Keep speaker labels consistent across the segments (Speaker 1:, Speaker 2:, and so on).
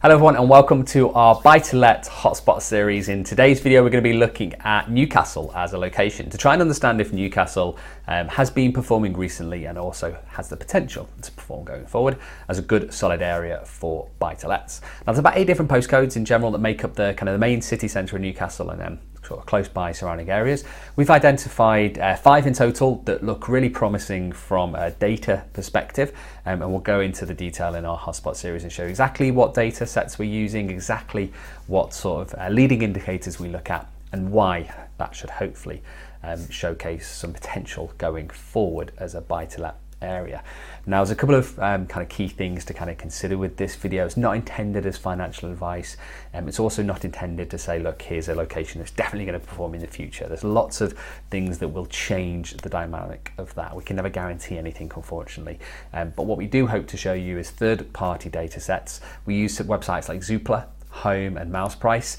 Speaker 1: Hello everyone and welcome to our buy-to-let hotspot series. In today's video we're going to be looking at Newcastle as a location to try and understand if Newcastle has been performing recently and also has the potential to perform going forward as a good solid area for buy-to-lets. Now there's about 8 different postcodes in general that make up the main city centre of Newcastle and then sort of close by surrounding areas. We've identified 5 in total that look really promising from a data perspective, and we'll go into the detail in our hotspot series and show exactly what data sets we're using, exactly what sort of leading indicators we look at, and why that should hopefully showcase some potential going forward as a buy-to-let area. Now there's a couple of kind of key things to kind of consider with this video. It's not intended as financial advice, it's also not intended to say, look, here's a location that's definitely going to perform in the future. There's lots of things that will change the dynamic of that. We can never guarantee anything, unfortunately, but what we do hope to show you is third-party data sets. We use websites like Zoopla, Home and Mouse Price,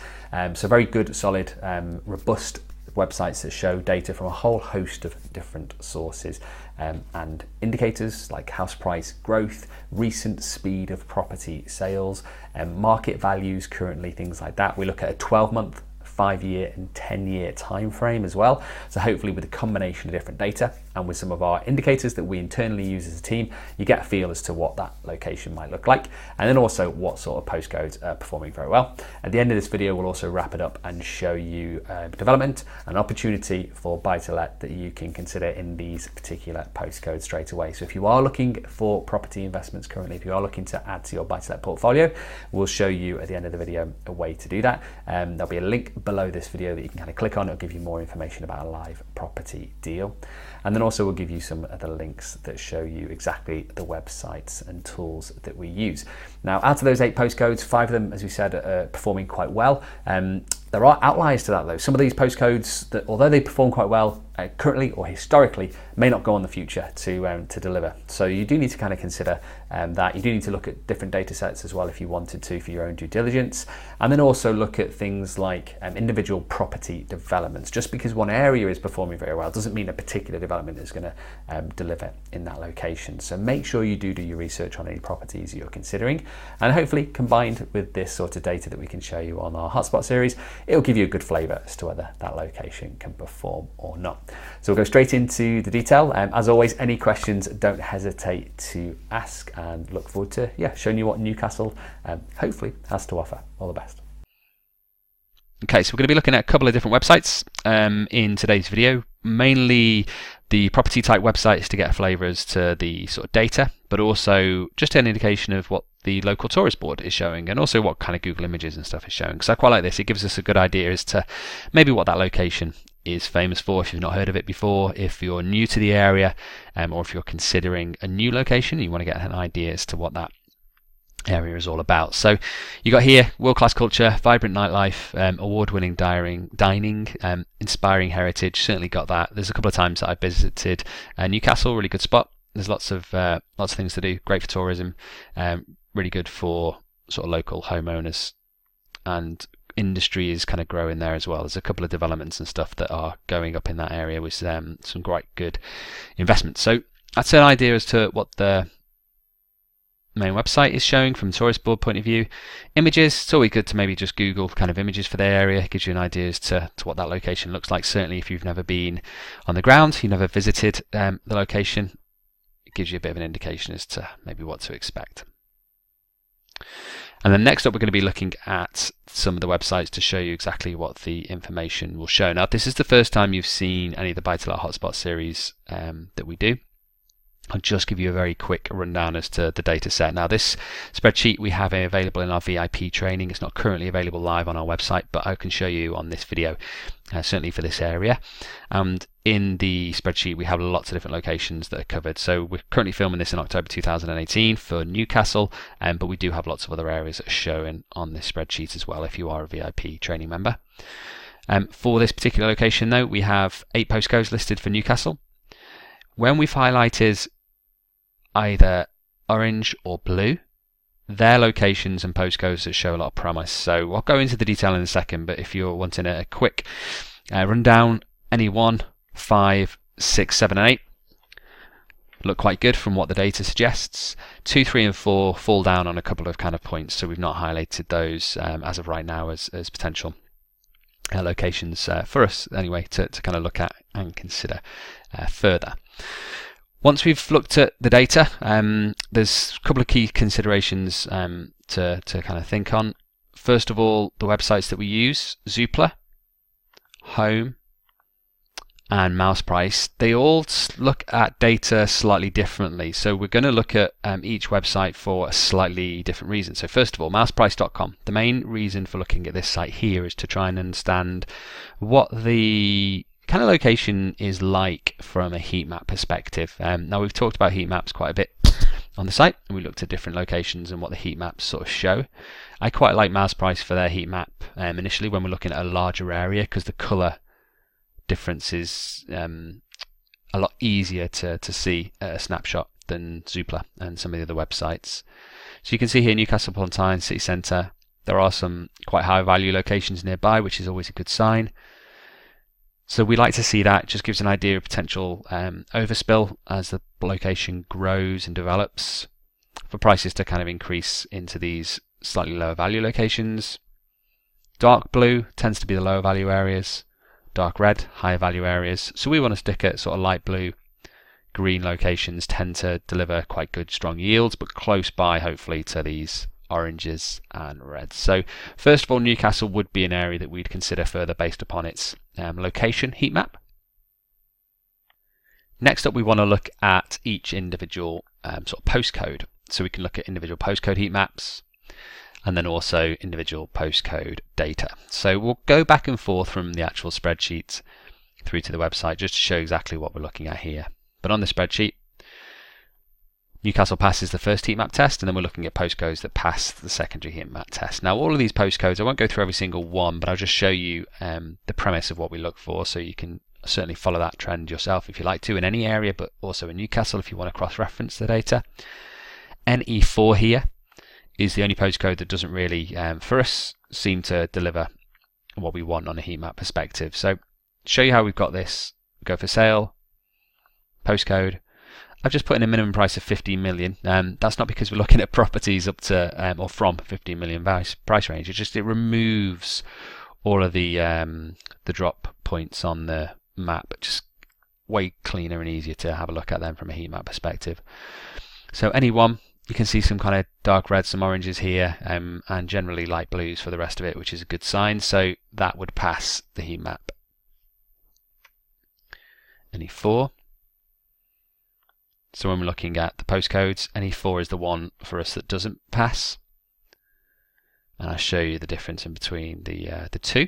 Speaker 1: so very good, solid, robust websites that show data from a whole host of different sources and indicators like house price growth, recent speed of property sales, market values currently, things like that. We look at a 12-month, 5-year and 10-year time frame as well. So hopefully with a combination of different data and with some of our indicators that we internally use as a team, you get a feel as to what that location might look like, and then also what sort of postcodes are performing very well. At the end of this video, we'll also wrap it up and show you development and opportunity for buy-to-let that you can consider in these particular postcodes straight away. So if you are looking for property investments currently, if you are looking to add to your buy-to-let portfolio, we'll show you at the end of the video a way to do that. There'll be a link below this video that you can kind of click on. It'll give you more information about a live property deal, and then also we'll give you some other links that show you exactly the websites and tools that we use. Now out of those 8 postcodes, 5 of them, as we said, are performing quite well. There are outliers to that though. Some of these postcodes that, although they perform quite well currently or historically, may not go on the future to deliver. So you do need to kind of consider that. You do need to look at different data sets as well if you wanted to for your own due diligence, and then also look at things like individual property developments. Just because one area is performing very well doesn't mean a particular development is going to deliver in that location. So make sure you do your research on any properties you're considering, and hopefully combined with this sort of data that we can show you on our hotspot series, it'll give you a good flavour as to whether that location can perform or not. So we'll go straight into the detail. As always, any questions, don't hesitate to ask, and look forward to showing you what Newcastle hopefully has to offer. All the best. Okay, so we're going to be looking at a couple of different websites in today's video. Mainly the property type websites to get a flavour as to the sort of data, but also just an indication of what the local tourist board is showing, and also what kind of Google Images and stuff is showing. So I quite like this. It gives us a good idea as to maybe what that location is famous for if you've not heard of it before, if you're new to the area, or if you're considering a new location, you want to get an idea as to what that area is all about. So you got here world-class culture, vibrant nightlife, award-winning dining, inspiring heritage. Certainly got that. There's a couple of times that I visited Newcastle, really good spot. There's lots of things to do, great for tourism, really good for sort of local homeowners, and industry is kind of growing there as well. There's a couple of developments and stuff that are going up in that area with some quite good investments. So that's an idea as to what the main website is showing from a tourist board point of view. Images, it's always good to maybe just Google kind of images for their area. It gives you an idea as to what that location looks like. Certainly if you've never been on the ground, you've never visited the location, it gives you a bit of an indication as to maybe what to expect. And then next up we're going to be looking at some of the websites to show you exactly what the information will show. Now this is the first time you've seen any of the buy-to-let hotspot series that we do. I'll just give you a very quick rundown as to the data set. Now this spreadsheet we have available in our VIP training. It's not currently available live on our website, but I can show you on this video, certainly for this area. And in the spreadsheet we have lots of different locations that are covered. So we're currently filming this in October 2018 for Newcastle, but we do have lots of other areas that are shown on this spreadsheet as well if you are a VIP training member. For this particular location though, we have 8 postcodes listed for Newcastle. When we've highlighted either orange or blue, they're locations and postcodes that show a lot of promise. So I'll go into the detail in a second, but if you're wanting a quick rundown, any 1, 5, 6, 7 and 8, look quite good from what the data suggests. 2, 3 and 4 fall down on a couple of kind of points, so we've not highlighted those as of right now as potential locations for us anyway to kind of look at and consider further. Once we've looked at the data, there's a couple of key considerations to kind of think on. First of all, the websites that we use, Zoopla, Home and Mouse Price, they all look at data slightly differently. So we're going to look at each website for a slightly different reason. So first of all, mouseprice.com. The main reason for looking at this site here is to try and understand what the kind of location is like from a heat map perspective. Now we've talked about heat maps quite a bit on the site, and we looked at different locations and what the heat maps sort of show. I quite like Mouse Price for their heat map initially when we're looking at a larger area, because the colour difference is a lot easier to see at a snapshot than Zoopla and some of the other websites. So you can see here Newcastle upon Tyne city centre. There are some quite high value locations nearby, which is always a good sign. So we like to see that. It just gives an idea of potential overspill as the location grows and develops, for prices to kind of increase into these slightly lower value locations. Dark blue tends to be the lower value areas, dark red, higher value areas. So we want to stick at sort of light blue, green locations tend to deliver quite good strong yields, but close by hopefully to these oranges and reds. So first of all, Newcastle would be an area that we'd consider further based upon its location heat map. Next up, we want to look at each individual sort of postcode. So we can look at individual postcode heat maps and then also individual postcode data. So we'll go back and forth from the actual spreadsheet through to the website just to show exactly what we're looking at here. But on the spreadsheet, Newcastle passes the first heat map test, and then we're looking at postcodes that pass the secondary heat map test. Now all of these postcodes, I won't go through every single one, but I'll just show you the premise of what we look for, so you can certainly follow that trend yourself if you like to in any area, but also in Newcastle if you want to cross-reference the data. NE4 here is the only postcode that doesn't really, for us, seem to deliver what we want on a heat map perspective. So show you how we've got this. Go for sale, postcode. I've just put in a minimum price of 15 million. That's not because we're looking at properties up to or from 15 million price range. It's just it removes all of the drop points on the map. Just way cleaner and easier to have a look at them from a heat map perspective. So anyone, you can see some kind of dark reds, some oranges here, and generally light blues for the rest of it, which is a good sign. So that would pass the heat map. NE4. So when we're looking at the postcodes, NE4 is the one for us that doesn't pass. And I'll show you the difference in between the two.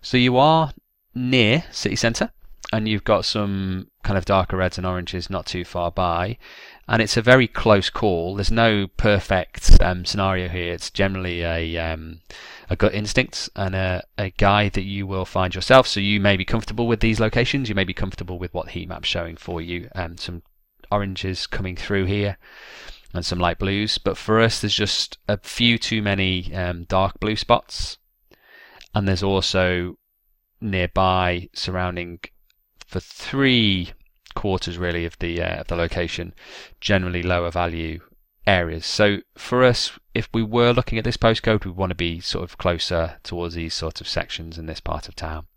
Speaker 1: So you are near city centre, and you've got some kind of darker reds and oranges not too far by, and it's a very close call. There's no perfect scenario here. It's generally a gut instinct and a guide that you will find yourself. So you may be comfortable with these locations, you may be comfortable with what the heat map's showing for you. Some oranges coming through here and some light blues, but for us there's just a few too many dark blue spots, and there's also nearby surrounding for 3/4 really of the location, generally lower value areas. So for us, if we were looking at this postcode, we want to be sort of closer towards these sort of sections in this part of town.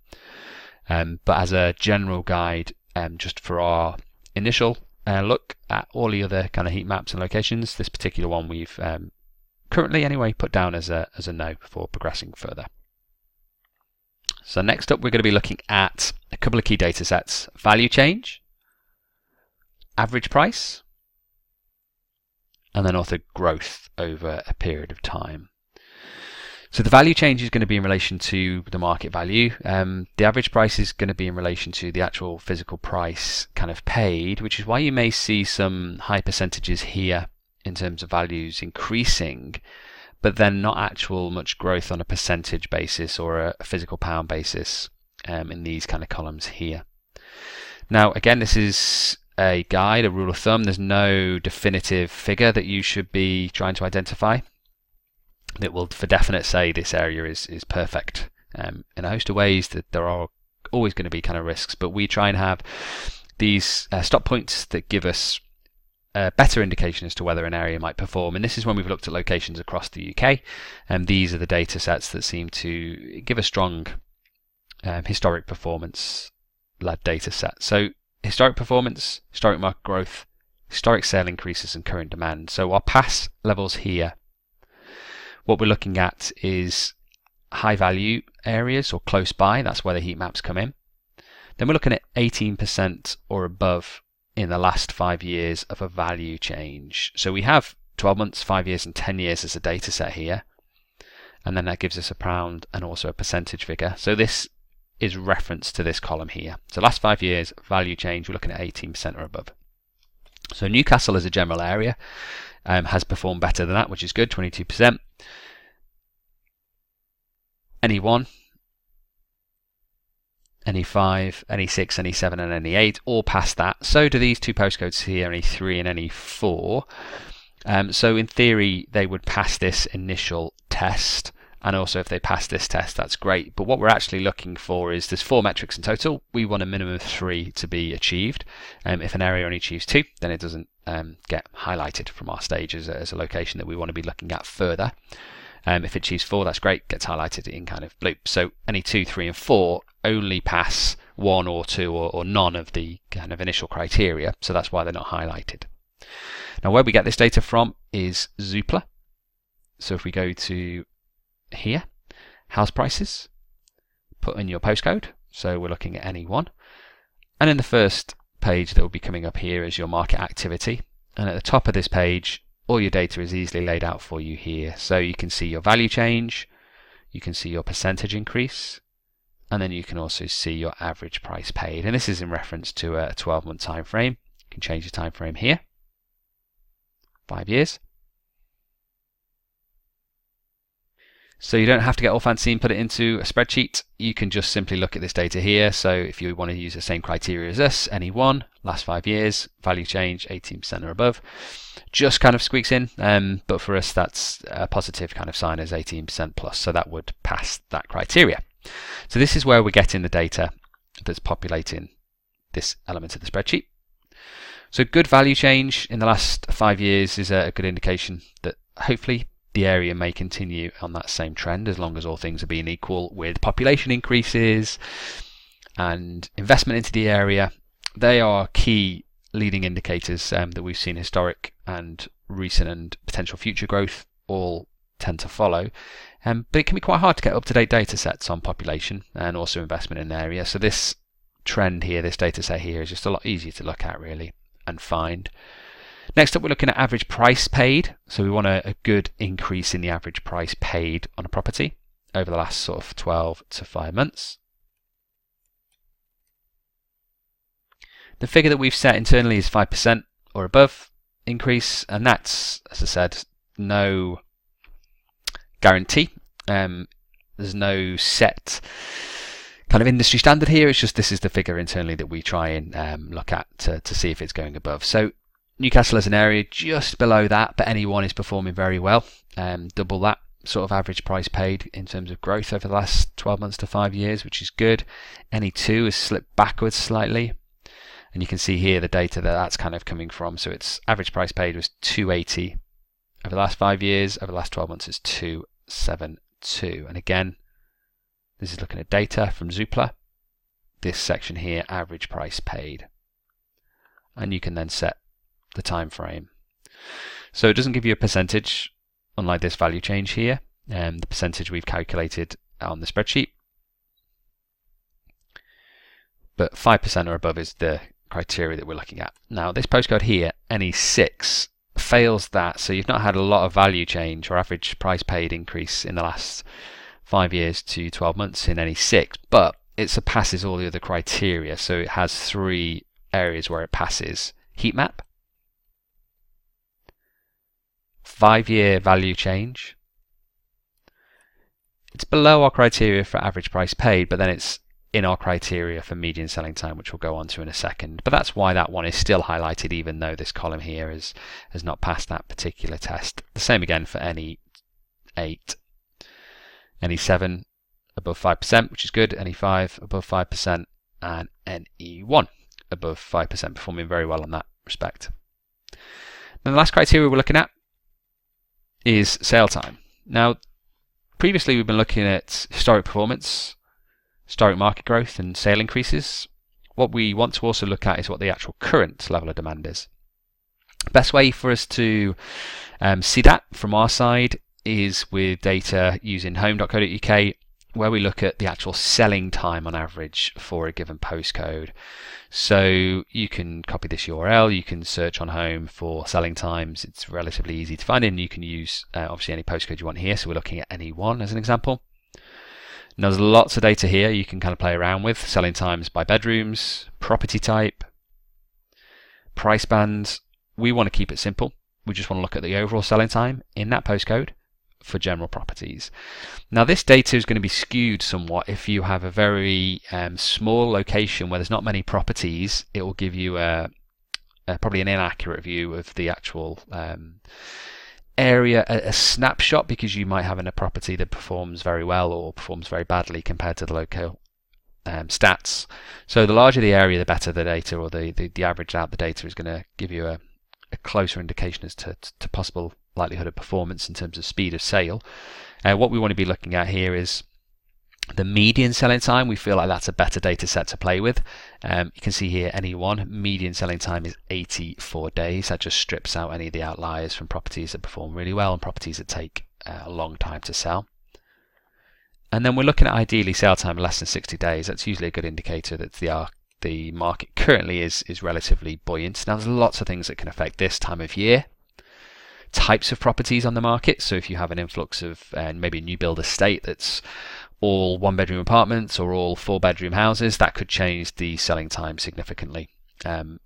Speaker 1: But as a general guide, just for our initial look at all the other kind of heat maps and locations, this particular one we've currently anyway put down as a no before progressing further. So next up, we're going to be looking at a couple of key data sets: value change, average price, and then also growth over a period of time. So the value change is going to be in relation to the market value. The average price is going to be in relation to the actual physical price kind of paid, which is why you may see some high percentages here in terms of values increasing, but then not actual much growth on a percentage basis or a physical pound basis in these kind of columns here. Now again, this is a guide, a rule of thumb. There's no definitive figure that you should be trying to identify that will for definite say this area is perfect. In a host of ways, that there are always going to be kind of risks, but we try and have these stop points that give us a better indication as to whether an area might perform. And this is when we've looked at locations across the UK, and these are the data sets that seem to give a strong historic performance led data set. So historic performance, historic market growth, historic sale increases and current demand. So our pass levels here, what we're looking at is high value areas or close by. That's where the heat maps come in. Then we're looking at 18% or above in the last 5 years of a value change. So we have 12 months, 5 years and 10 years as a data set here. And then that gives us a pound and also a percentage figure. So this is reference to this column here. So last 5 years, value change, we're looking at 18% or above. So Newcastle as a general area has performed better than that, which is good, 22%. Any 1, any 5, any 6, any 7 and any 8 all past that. So do these two postcodes here, any 3 and any 4. So in theory they would pass this initial test, and also if they pass this test that's great. But what we're actually looking for is there's 4 metrics in total. We want a minimum of 3 to be achieved. If an area only achieves 2, then it doesn't get highlighted from our stage as a location that we want to be looking at further. If it achieves 4, that's great, gets highlighted in kind of blue. So any 2, 3 and 4 only pass 1 or 2 or none of the kind of initial criteria, so that's why they're not highlighted. Now where we get this data from is Zoopla. So if we go to here, house prices, put in your postcode, so we're looking at any 1, and in the first page that will be coming up here is your market activity, and at the top of this page all your data is easily laid out for you here. So you can see your value change, you can see your percentage increase, and then you can also see your average price paid. And this is in reference to a 12-month time frame. You can change the time frame here, 5 years. So you don't have to get all fancy and put it into a spreadsheet. You can just simply look at this data here. So if you want to use the same criteria as us, any 1, last 5 years, value change 18% or above, just kind of squeaks in. But for us, that's a positive kind of sign as 18% plus. So that would pass that criteria. So this is where we're getting the data that's populating this element of the spreadsheet. So good value change in the last 5 years is a good indication that hopefully the area may continue on that same trend as long as all things are being equal, with population increases and investment into the area. They are key leading indicators that we've seen historic and recent and potential future growth all tend to follow. But it can be quite hard to get up-to-date data sets on population and also investment in the area. So this trend here, this data set here, is just a lot easier to look at really and find. Next up, we're looking at average price paid. So we want a good increase in the average price paid on a property over the last sort of 12 to 5 months. The figure that we've set internally is 5% or above increase, and that's, as I said, no guarantee. There's no set kind of industry standard here. It's just this is the figure internally that we try and look at to see if it's going above. So Newcastle as an area just below that, but any 1 is performing very well, double that sort of average price paid in terms of growth over the last 12 months to 5 years, which is good. Any 2 has slipped backwards slightly, and you can see here the data that's kind of coming from. So its average price paid was 280 over the last 5 years. Over the last 12 months it's 272, and again this is looking at data from Zoopla. This section here, average price paid, and you can then set the time frame. So it doesn't give you a percentage, unlike this value change here, the percentage we've calculated on the spreadsheet, but 5% or above is the criteria that we're looking at. Now this postcode here, NE6, fails that, so you've not had a lot of value change or average price paid increase in the last 5 years to 12 months in NE6, but it surpasses all the other criteria. So it has 3 areas where it passes: heat map, 5-year value change. It's below our criteria for average price paid, but then it's in our criteria for median selling time, which we'll go on to in a second. But that's why that one is still highlighted, even though this column here has not passed that particular test. The same again for any 8, any 7, above 5%, which is good, NE5 above 5%, and NE1 above 5%, performing very well on that respect. Then the last criteria we're looking at is sale time. Now, previously we've been looking at historic performance, historic market growth, and sale increases. What we want to also look at is what the actual current level of demand is. Best way for us to see that from our side is with data using home.co.uk, where we look at the actual selling time on average for a given postcode. So you can copy this URL, you can search on home for selling times. It's relatively easy to find, and you can use obviously any postcode you want here. So we're looking at NE1 as an example. Now there's lots of data here you can kind of play around with. Selling times by bedrooms, property type, price bands. We want to keep it simple. We just want to look at the overall selling time in that postcode for general properties. Now this data is going to be skewed somewhat if you have a very small location where there's not many properties. It will give you probably an inaccurate view of the actual area, a snapshot, because you might have a property that performs very well or performs very badly compared to the local stats. So the larger the area, the better the data, or the average out the data is going to give you a closer indication as to possible likelihood of performance in terms of speed of sale. What we want to be looking at here is the median selling time. We feel like that's a better data set to play with. You can see here NE1 median selling time is 84 days. That just strips out any of the outliers from properties that perform really well and properties that take a long time to sell. And then we're looking at ideally sale time less than 60 days. That's usually a good indicator that the market currently is relatively buoyant. Now there's lots of things that can affect this time of year. Types of properties on the market. So if you have an influx of maybe a new build estate that's all 1-bedroom apartments or all 4-bedroom houses, that could change the selling time significantly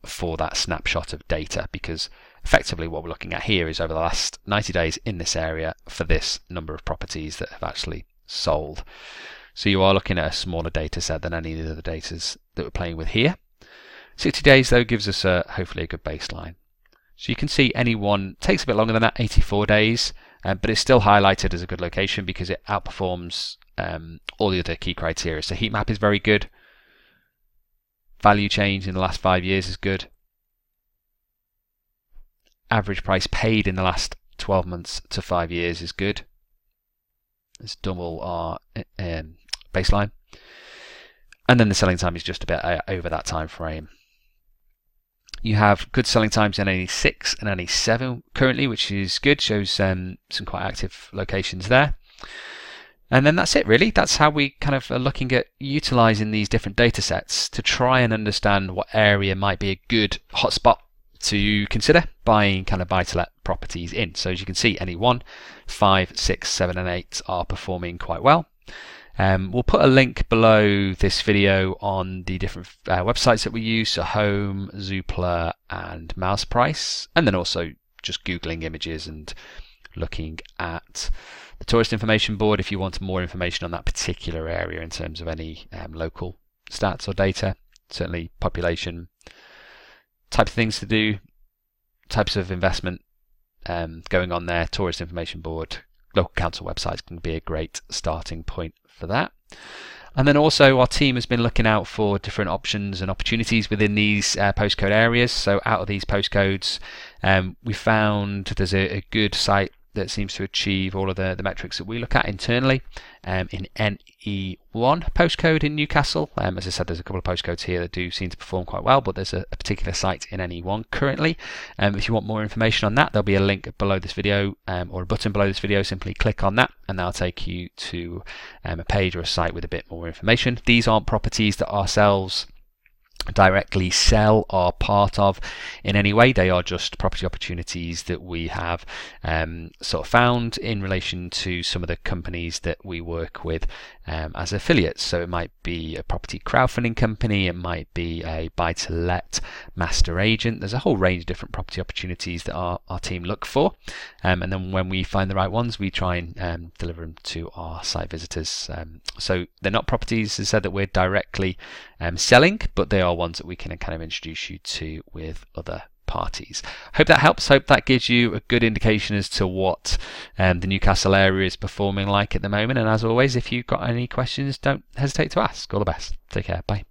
Speaker 1: for that snapshot of data, because effectively what we're looking at here is over the last 90 days in this area for this number of properties that have actually sold. So you are looking at a smaller data set than any of the data that we're playing with here. 60 days though gives us hopefully a good baseline. So you can see NE1 takes a bit longer than that, 84 days, but it's still highlighted as a good location because it outperforms all the other key criteria. So heat map is very good. Value change in the last 5 years is good. Average price paid in the last 12 months to 5 years is good. It's double our baseline. And then the selling time is just a bit over that time frame. You have good selling times in NE6 and NE7 currently, which is good, shows some quite active locations there. And then that's it really. That's how we kind of are looking at utilizing these different data sets to try and understand what area might be a good hotspot to consider buying kind of buy-to-let properties in. So as you can see, NE1, 5, 6, 7 and 8 are performing quite well. We'll put a link below this video on the different websites that we use, so Home, Zoopla and Mouse Price, and then also just Googling images and looking at the tourist information board if you want more information on that particular area in terms of any local stats or data, certainly population, type of things to do, types of investment going on there. Tourist information board, local council websites can be a great starting point for that. And then also our team has been looking out for different options and opportunities within these postcode areas. So out of these postcodes, we found there's a good site that seems to achieve all of the metrics that we look at internally in NE1 postcode in Newcastle. As I said, there's a couple of postcodes here that do seem to perform quite well, but there's a particular site in NE1 currently. If you want more information on that, there'll be a link below this video or a button below this video. Simply click on that and that'll take you to a page or a site with a bit more information. These aren't properties that ourselves directly sell or part of in any way. They are just property opportunities that we have sort of found in relation to some of the companies that we work with as affiliates. So it might be a property crowdfunding company, it might be a buy-to-let master agent. There's a whole range of different property opportunities that our team look for, and then when we find the right ones we try and deliver them to our site visitors. So they're not properties, as I said, that we're directly selling, but they are ones that we can kind of introduce you to with other parties. Hope that helps. Hope that gives you a good indication as to what the Newcastle area is performing like at the moment. And as always, if you've got any questions, don't hesitate to ask. All the best. Take care. Bye.